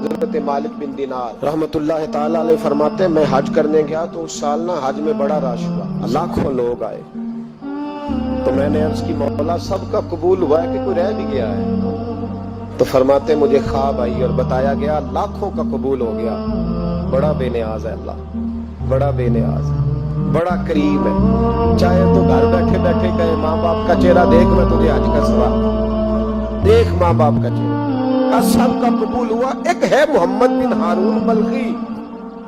حضرت مالک بن دینار رحمت اللہ تعالیٰ علیہ فرماتے ہیں میں حج کرنے گیا تو اس سال نا حج میں بڑا رش ہوا، لاکھوں لوگ آئے، تو میں نے عرض کی مولا سب کا قبول ہوا ہے کہ کوئی رہ بھی گیا ہے؟ تو فرماتے مجھے خواب آئی اور بتایا گیا لاکھوں کا قبول ہو گیا۔ بڑا بے نیاز ہے اللہ، بڑا بے نیاز ہے، بڑا کریم ہے، چاہے تو گھر بیٹھے بیٹھے کہے ماں باپ کا چہرہ دیکھ میں تجھے حج کا ثواب دیکھ، ماں باپ کا چہرہ کا سب کا قبول ہوا، ایک ہے محمد بن ہارون بلخی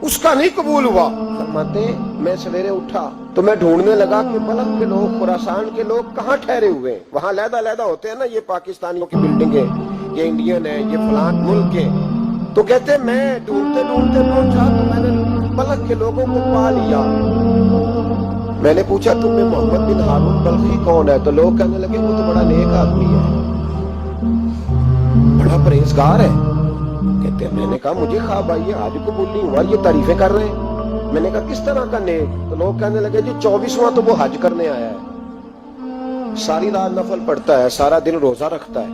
اس کا نہیں قبول ہوا۔ فرماتے میں سویرے اٹھا تو میں ڈھونڈنے لگا کہ بلخ کے لوگ، خراسان کے لوگ کہاں ٹھہرے ہوئے ہیں، وہاں علیحدہ علیحدہ ہوتے ہیں نا، یہ پاکستانیوں کی بلڈنگیں، یہ انڈین ہے، یہ فلان ملک ہے، تو کہتے میں ڈھونڈتے ڈھونڈتے پہنچا تو میں نے بلخ کے لوگوں کو پا لیا۔ میں نے پوچھا تم میں محمد بن ہارون بلخی کون ہے؟ تو لوگ کہنے لگے وہ تو بڑا نیک آدمی ہے، بڑا پرہیزگار ہے۔ کہتے ہیں میں نے کہا مجھے خواب آئی ہے، آج قبول نہیں ہوا، یہ تعریفیں کر رہے ہیں۔ میں نے کہا کس طرح کا نیک؟ تو لوگ کہنے لگے جی 24واں تو وہ حج کرنے آیا ہے، ساری رات نفل پڑھتا ہے، سارا دن روزہ رکھتا ہے،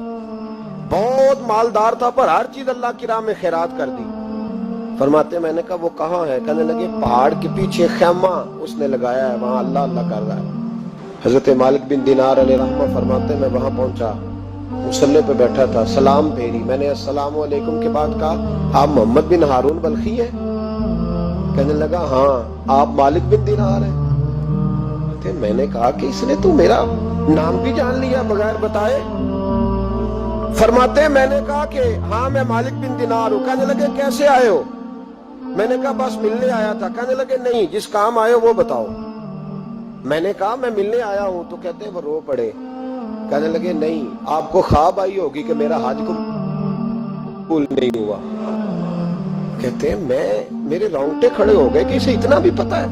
بہت مالدار تھا پر ہر چیز اللہ کی راہ میں خیرات کر دی۔ فرماتے میں نے کہا وہ کہاں ہے؟ کہنے لگے پہاڑ کے پیچھے خیمہ اس نے لگایا ہے، وہاں اللہ اللہ کر رہا ہے۔ حضرت مالک بن دینار علیہ رحمہ فرماتے میں وہاں پہنچا، مصلی پہ بیٹھا تھا، سلام پھیری، میں نے السلام علیکم کے بعد کہا آپ محمد بن ہارون بلخی ہیں؟ کہنے لگا ہاں۔ آپ مالک بن دینار ہیں؟ میں نے کہا کہ اس نے تو میرا نام بھی جان لیا بغیر بتائے۔ فرماتے میں نے کہا کہ ہاں میں مالک بن دینار ہوں۔ کہنے لگے کیسے آئے ہو؟ میں نے کہا بس ملنے آیا تھا۔ کہنے لگے نہیں جس کام آئے ہو وہ بتاؤ۔ میں نے کہا میں ملنے آیا ہوں، تو کہتے ہیں وہ رو پڑے، کہنے لگے نہیں آپ کو خواب آئی ہوگی کہ میرا حج قبول نہیں ہوا۔ کہتے ہیں میرے رونگٹے کھڑے ہو گئے کہ اسے اتنا بھی پتا ہے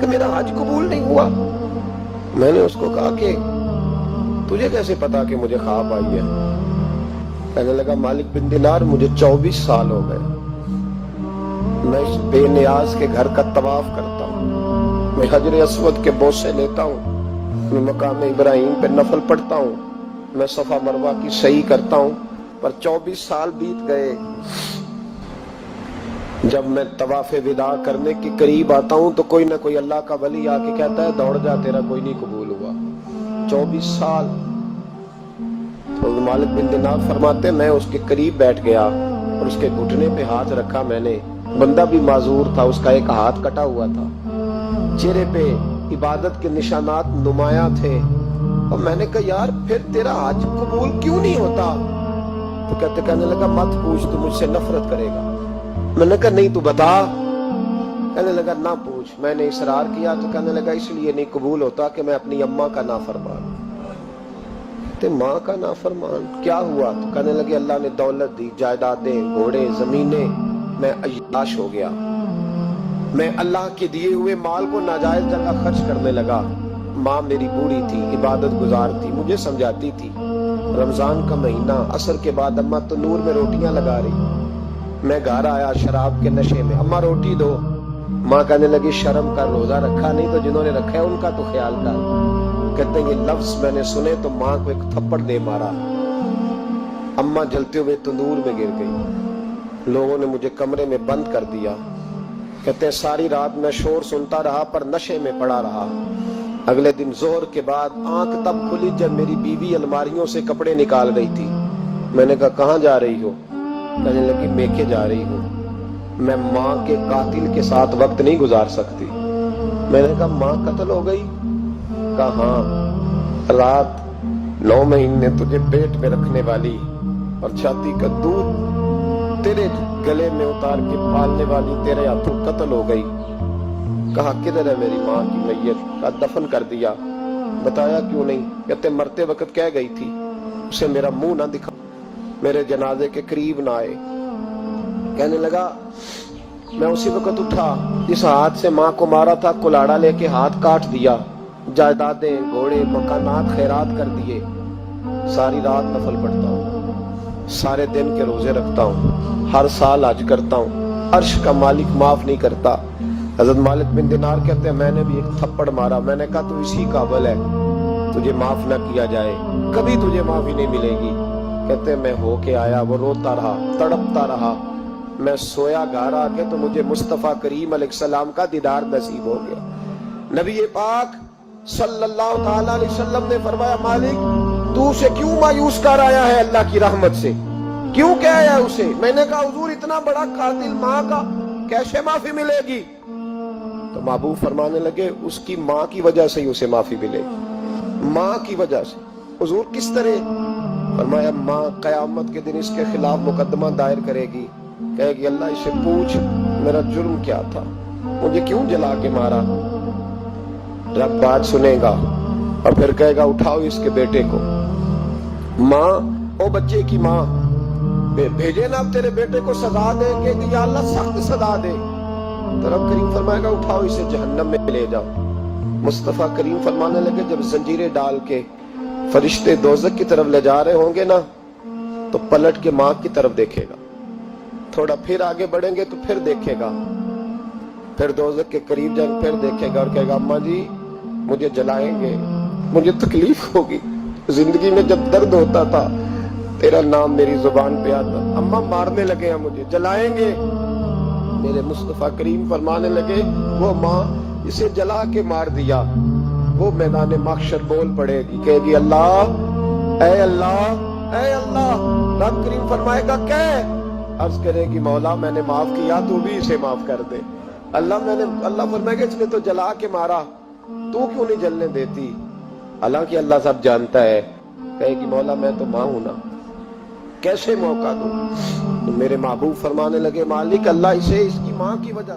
کہ میرا حج قبول نہیں ہوا۔ میں نے اس کو کہا کہ تجھے کیسے پتا کہ مجھے خواب آئی ہے؟ کہنے لگا مالک بن دینار مجھے 24 سال ہو گئے، میں اس بے نیاز کے گھر کا طواف کرتا ہوں، میں حجر اسود کے بوسے لیتا ہوں، میں مقام ابراہیم پہ نفل پڑھتا ہوں، میں صفا مروہ کی سعی کرتا ہوں، پر 24 سال بیت گئے۔ جب میں طواف وداع کرنے کے قریب آتا ہوں تو کوئی نہ کوئی اللہ کا ولی آ کے کہتا ہے دوڑ جا تیرا کوئی نہیں قبول ہوا۔ 24 سال۔ تو مالک بن دینار فرماتے میں اس کے قریب بیٹھ گیا اور اس کے گھٹنے پہ ہاتھ رکھا، میں نے، بندہ بھی معذور تھا، اس کا ایک ہاتھ کٹا ہوا تھا، چہرے پہ عبادت کے نشانات نمایاں تھے، اور میں نے کہا یار پھر تیرا حج قبول کیوں نہیں ہوتا؟ تو کہنے لگا مت پوچھ تو مجھ سے نفرت کرے گا۔ میں نے کہا نہیں تو بتا۔ کہنے لگا نہ پوچھ۔ میں نے اصرار کیا تو کہنے لگا اس لیے نہیں قبول ہوتا کہ میں اپنی اماں کا نافرمان۔ تے ماں کا نافرمان کیا ہوا؟ تو کہنے لگے اللہ نے دولت دی، جائیدادیں، گھوڑے، زمینیں، میں عیاش ہو گیا، میں اللہ کے دیے ہوئے مال کو ناجائز جگہ خرچ کرنے لگا۔ ماں میری بوڑھی تھی، عبادت گزار تھی، مجھے سمجھاتی تھی۔ رمضان کا مہینہ، عصر کے بعد اماں تنور میں روٹیاں لگا رہی، میں گھر آیا شراب کے نشے میں، اماں روٹی دو۔ ماں کہنے لگی شرم کر، روزہ رکھا نہیں تو جنہوں نے رکھا ہے ان کا تو خیال کر۔ کہتے ہیں یہ لفظ میں نے سنے تو ماں کو ایک تھپڑ دے مارا، اماں جلتے ہوئے تندور میں گر گئی، لوگوں نے مجھے کمرے میں بند کر دیا۔ کہتے ہیں ساری رات میں شور سنتا رہا پر نشے میں پڑا رہا۔ اگلے دن ظہر کے بعد آنکھ تب کھلی جب میری بیوی الماریوں سے کپڑے نکال رہی تھی۔ میں نے کہا کہاں جا رہی ہو؟ کہنے لگی میکے جا رہی ہوں، میں ماں کے قاتل کے ساتھ وقت نہیں گزار سکتی۔ میں نے کہا ماں قتل ہو گئی؟ کہا ہاں، رات 9 مہینے تجھے پیٹ میں رکھنے والی اور چھاتی کا دودھ تیرے گلے میں اتار کے پالنے والی تیرے ہاتھوں قتل ہو گئی۔ کہا کدھر ہے میری ماں کی میت؟ کہا دفن کر دیا۔ بتایا کیوں نہیں؟ کہتے مرتے وقت کہہ گئی تھی اسے میرا منہ نہ دکھا، میرے جنازے کے قریب نہ آئے۔ کہنے لگا میں اسی وقت اٹھا، جس ہاتھ سے ماں کو مارا تھا کلاڑا لے کے ہاتھ کاٹ دیا، جائیدادیں، گھوڑے، مکانات خیرات کر دیے۔ ساری رات نفل پڑھتا ہوں، سارے دن کے روزے رکھتا ہوں، ہر سال حج کرتا ہوں، عرش کا مالک معاف نہیں کرتا۔ حضرت مالک بن دینار کہتے ہیں میں نے بھی ایک تھپڑ مارا، میں نے کہا تو اسی قابل ہے، تجھے معاف نہ کیا جائے، کبھی تجھے معافی نہیں ملے گی۔ کہتے ہیں میں ہو کے آیا، وہ روتا رہا، تڑپتا رہا، میں سویا گھر آ کے تو مجھے مصطفیٰ کریم علیہ السلام کا دیدار نصیب ہو گیا۔ نبی پاک صلی اللہ تعالی علیہ وسلم نے فرمایا مالک تو اسے کیوں مایوس کر آیا ہے اللہ کی رحمت سے، کیوں کہہ آیا اسے؟ میں نے کہا حضور اتنا بڑا قاتل ماں کا کیسے معافی ملے گی؟ تو محبوب فرمانے لگے اس کی ماں کی وجہ سے ہی اسے معافی ملے گی، ماں کی وجہ سے۔ حضور کس طرح؟ فرمایا ماں قیامت کے دن اس کے خلاف مقدمہ دائر کرے گی، کہے گی اللہ اسے پوچھ میرا جرم کیا تھا، مجھے کیوں جلا کے مارا؟ رب بات سنے گا اور پھر کہے گا اٹھاؤ اس کے بیٹے کو۔ ماں او بچے کی ماں بھیجے نا اب تیرے بیٹے کو سزا دے کہ یا اللہ سخت سزا دے، تو رب کریم فرمائے گا اٹھاؤ اسے جہنم میں لے جاؤ۔ مصطفیٰ کریم فرمانے لگے جب زنجیریں ڈال کے فرشتے دوزخ کی طرف لے جا رہے ہوں گے نا تو پلٹ کے ماں کی طرف دیکھے گا، تھوڑا پھر آگے بڑھیں گے تو پھر دیکھے گا، پھر دوزخ کے قریب جائیں پھر دیکھے گا اور کہے گا اماں جی مجھے جلائیں گے، مجھے تکلیف ہوگی، زندگی میں جب درد ہوتا تھا تیرا نام میری زبان پہ آتا، اماں مارنے لگے ہیں مجھے، جلائیں گے۔ میرے مصطفیٰ کریم فرمانے لگے وہ ماں اسے جلا کے مار دیا، وہ میدان محشر بول پڑے گی، کہے گی اللہ اے اللہ اے اللہ۔ رب کریم فرمائے گا کہ عرض کرے گی مولا میں نے معاف کیا تو بھی اسے معاف کر دے۔ اللہ فرمائے گا اس نے تو جلا کے مارا، تو کیوں نہیں جلنے دیتی؟ حالانکہ اللہ سب جانتا ہے، کہے گی مولا میں تو ماں ہوں نا، کیسے موقع دوں؟ تو میرے محبوب فرمانے لگے مالک اللہ اسے اس کی ماں کی وجہ